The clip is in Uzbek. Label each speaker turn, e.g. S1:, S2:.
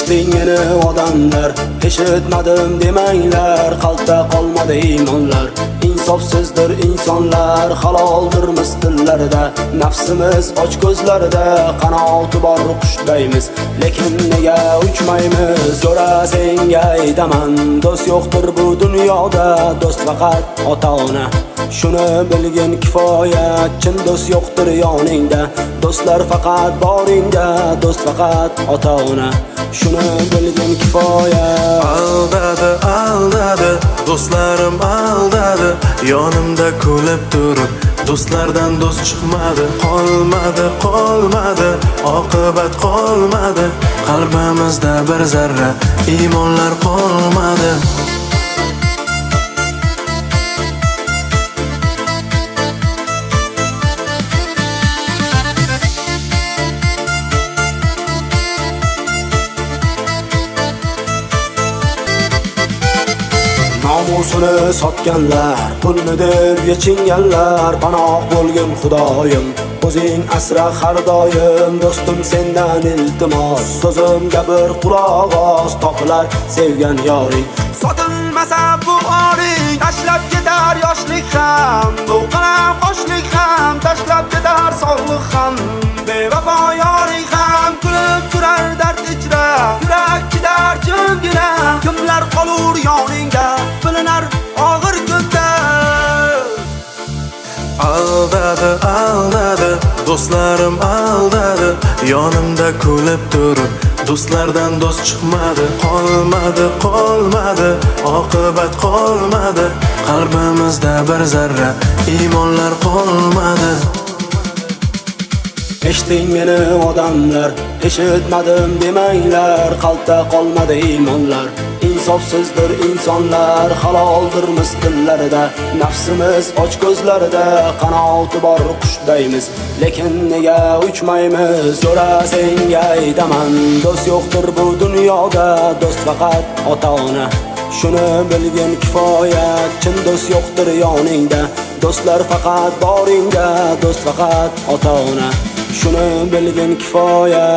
S1: Eshiting meni odamlar, eshitmadim demanglar, qalbda qolmadi iymonlar. Insofsizdir insonlar, haloldir mistillarda, nafsimiz och ko'zlarida, qanoti bor qushdaymiz, lekin nega uchmaymiz? So'ra senga aytaman, do'st yo'qdir bu dunyoda, do'st faqat ota-ona. Shuni bilgin kifoya, chin do'st yo'qdir yoningda, do'stlar faqat boringda, do'st faqat ota-ona. Shuni bilgin kifoya.
S2: Aldadi, aldadi, do'stlarim aldadi, yonimda kulib turib, do'stlardan do'st chiqmadi. Qolmadi, oqibat qolmadi, qalbimizda bir zarra iymonlar qolmadi.
S1: Nomusini sotganlar, pulni deb yechinganlar, panoh bo'lgin Xudoyim, o'zing asra har doim. Do'stim sendan iltimos, so'zimga bir quloq os, topilar sevgan yoring. Sotilmasa bu oring, tashlab ketar yoshlik ham, bu qalam qoshlik ham, tashlab ketar sog'lik ham, bevafo yoring ham. Kulib turar dard ichra, yurak chidar jimgina, kimlar qolur yoningda, bilinar og'ir kunda.
S2: Aldadi, aldadi, do'stlarim aldadi, yonimda kulib turib, do'stlardan do'st chiqmadi. Qolmadi, oqibat qolmadi, qalbimizda bir zarra iymonlar qolmadi. Eshiting meni odamlar, eshitmadim demanglar, qalbda qolmadi iymonlar. Insofsizdir insonlar, haloldir mistillarda, nafsimiz och ko'zlarida, qanoti bor qushdaymiz, lekin nega uchmaymiz? So'ra senga aytaman, do'st yo'qdir bu dunyoda, do'st faqat ota-ona. Shuni bilgin kifoya, chin do'st yo'qdir yoningda, do'stlar faqat boringda, do'st faqat ota-ona. Shuni bilgin kifoya.